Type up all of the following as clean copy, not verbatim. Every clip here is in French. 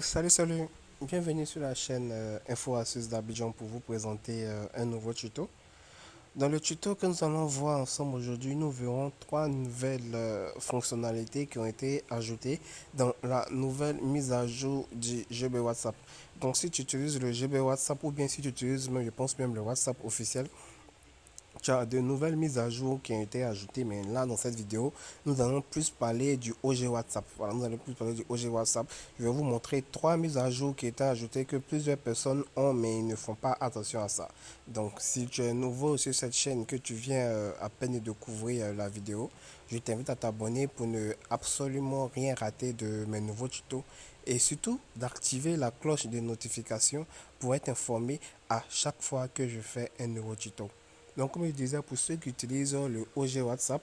Salut, bienvenue sur la chaîne Info Astuces d'Abidjan pour vous présenter un nouveau tuto. Dans le tuto que nous allons voir ensemble aujourd'hui, nous verrons trois nouvelles fonctionnalités qui ont été ajoutées dans la nouvelle mise à jour du GB WhatsApp. Donc si tu utilises le GB WhatsApp ou bien si tu utilises même, je pense même le WhatsApp officiel, tu as de nouvelles mises à jour qui ont été ajoutées, mais là, dans cette vidéo, nous allons plus parler du OG WhatsApp. Voilà, nous allons plus parler du OG WhatsApp. Je vais vous montrer trois mises à jour qui ont été ajoutées que plusieurs personnes ont, mais ils ne font pas attention à ça. Donc, si tu es nouveau sur cette chaîne, que tu viens à peine de découvrir la vidéo, je t'invite à t'abonner pour ne absolument rien rater de mes nouveaux tutos et surtout d'activer la cloche des notifications pour être informé à chaque fois que je fais un nouveau tuto. Donc, comme je disais, pour ceux qui utilisent le OG WhatsApp,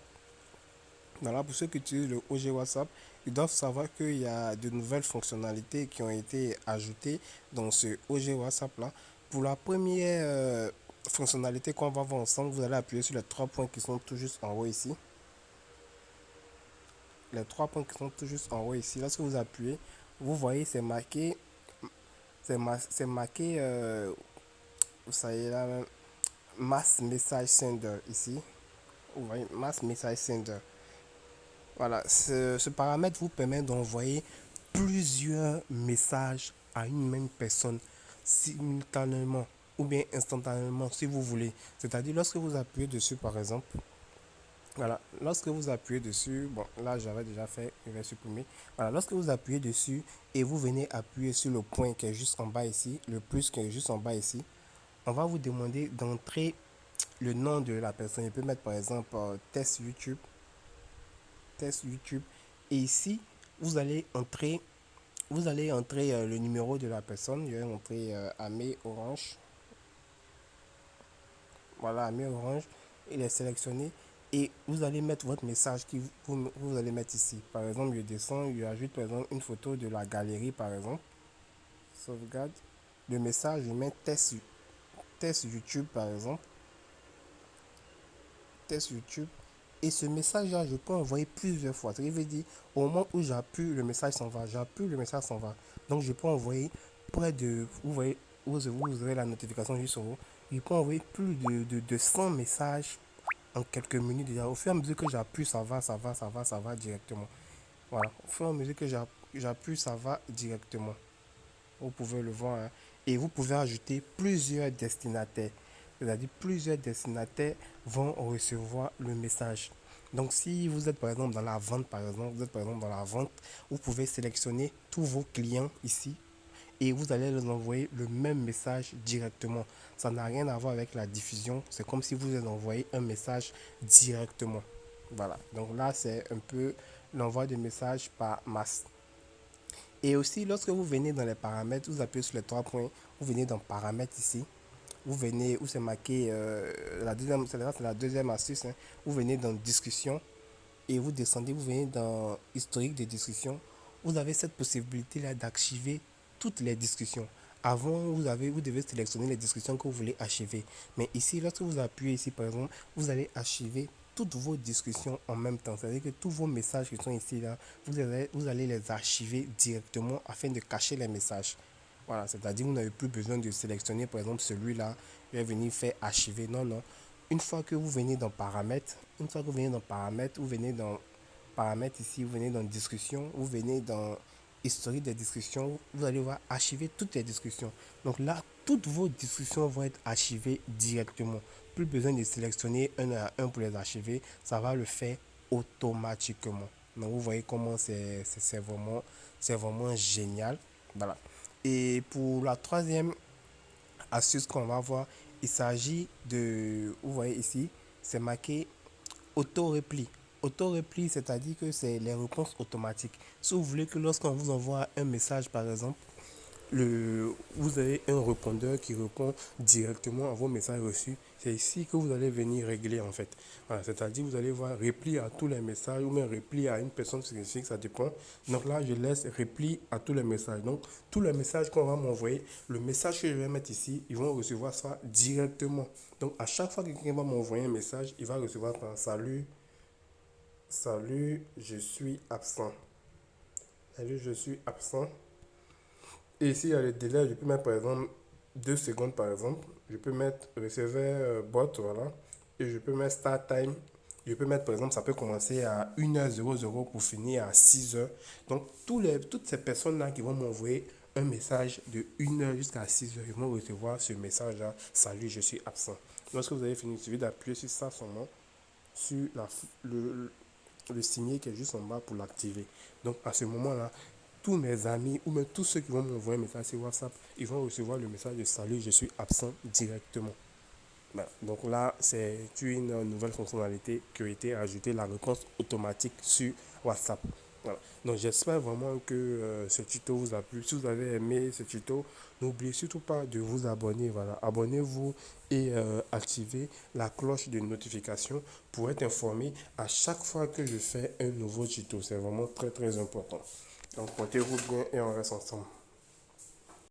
voilà, pour ceux qui utilisent le OG WhatsApp, ils doivent savoir qu'il y a de nouvelles fonctionnalités qui ont été ajoutées dans ce OG WhatsApp-là. Pour la première fonctionnalité qu'on va voir ensemble, vous allez appuyer sur les trois points qui sont tout juste en haut ici. Les trois points qui sont tout juste en haut ici. Lorsque vous appuyez, vous voyez, c'est marqué, ça y est là, Mass Message Sender ici. Vous voyez, Mass Message Sender. Voilà, ce paramètre vous permet d'envoyer plusieurs messages à une même personne simultanément ou bien instantanément si vous voulez. C'est-à-dire lorsque vous appuyez dessus par exemple, voilà, lorsque vous appuyez dessus, bon là j'avais déjà fait, je vais supprimer. Voilà, lorsque vous appuyez dessus et vous venez appuyer sur le point qui est juste en bas ici, le plus qui est juste en bas ici, on va vous demander d'entrer le nom de la personne. Je peux mettre par exemple test YouTube. Et ici, vous allez entrer, le numéro de la personne. Je vais entrer Amé Orange. Voilà, Amé Orange. Il est sélectionné. Et vous allez mettre votre message vous allez mettre ici. Par exemple, je descends, je ajoute par exemple une photo de la galerie, par exemple. Sauvegarde. Le message, je mets test YouTube, par exemple. Test YouTube. Et ce message-là, je peux envoyer plusieurs fois. Ce qui veut dire, au moment où j'appuie, le message s'en va. J'appuie, le message s'en va. Donc, je peux envoyer près de. Vous voyez, vous aurez la notification juste en haut. Je peux envoyer plus de 100 messages en quelques minutes déjà. Au fur et à mesure que j'appuie, ça va directement. Voilà. Au fur et à mesure que j'appuie, ça va directement. Vous pouvez le voir, hein. Et vous pouvez ajouter plusieurs destinataires. C'est-à-dire plusieurs destinataires vont recevoir le message. Donc si vous êtes par exemple dans la vente, par exemple, vous êtes par exemple dans la vente, vous pouvez sélectionner tous vos clients ici et vous allez leur envoyer le même message directement. Ça n'a rien à voir avec la diffusion. C'est comme si vous leur envoyez un message directement. Voilà. Donc là, c'est un peu l'envoi de messages par masse. Et aussi, lorsque vous venez dans les paramètres, vous appuyez sur les trois points, vous venez dans paramètres ici, vous venez où c'est marqué, c'est la deuxième astuce, hein. Vous venez dans discussion et vous descendez, vous venez dans historique de discussion. Vous avez cette possibilité-là d'archiver toutes les discussions. Avant, vous devez sélectionner les discussions que vous voulez archiver. Mais ici, lorsque vous appuyez ici, par exemple, vous allez archiver toutes vos discussions en même temps. C'est-à-dire que tous vos messages qui sont ici, là, vous allez les archiver directement afin de cacher les messages. Voilà, c'est-à-dire que vous n'avez plus besoin de sélectionner, par exemple, celui-là, je vais venir faire archiver. Non, non. Une fois que vous venez dans paramètres, vous venez dans paramètres ici, vous venez dans discussion, vous venez dans historique des discussions, vous allez voir archiver toutes les discussions. Donc là, toutes vos discussions vont être archivées directement. Plus besoin de sélectionner un à un pour les archiver, ça va le faire automatiquement. Donc vous voyez comment c'est vraiment génial. Voilà. Et pour la troisième astuce qu'on va voir, il s'agit de, vous voyez ici, c'est marqué auto-repli. Auto-repli, c'est-à-dire que c'est les réponses automatiques. Si vous voulez que lorsqu'on vous envoie un message, par exemple, vous avez un répondeur qui répond directement à vos messages reçus. C'est ici que vous allez venir régler en fait. Voilà, c'est-à-dire vous allez voir repli à tous les messages ou même repli à une personne spécifique, ça dépend. Donc là, je laisse repli à tous les messages. Donc tous les messages qu'on va m'envoyer, le message que je vais mettre ici, ils vont recevoir ça directement. Donc à chaque fois que quelqu'un va m'envoyer un message, il va recevoir par salut, salut, je suis absent. Salut, je suis absent. Et ici, il y a le délai, je peux mettre par exemple 2 secondes par exemple. Je peux mettre receveur bot, voilà. Et je peux mettre start time. Je peux mettre par exemple, ça peut commencer à 1h00 pour finir à 6h. Donc, toutes ces personnes-là qui vont m'envoyer un message de 1h jusqu'à 6h, ils vont recevoir ce message-là. Salut, je suis absent. Lorsque vous avez fini, il suffit d'appuyer sur ça seulement, sur le signer qui est juste en bas pour l'activer. Donc, à ce moment-là, tous mes amis ou même tous ceux qui vont m'envoyer un message sur WhatsApp, ils vont recevoir le message de salut, je suis absent directement. Ben, donc là, c'est une nouvelle fonctionnalité qui a été ajoutée, la réponse automatique sur WhatsApp. Voilà. Donc j'espère vraiment que ce tuto vous a plu. Si vous avez aimé ce tuto, n'oubliez surtout pas de vous abonner. Voilà. Abonnez-vous et activez la cloche de notification pour être informé à chaque fois que je fais un nouveau tuto. C'est vraiment très très important. Donc portez-vous bien et on reste ensemble.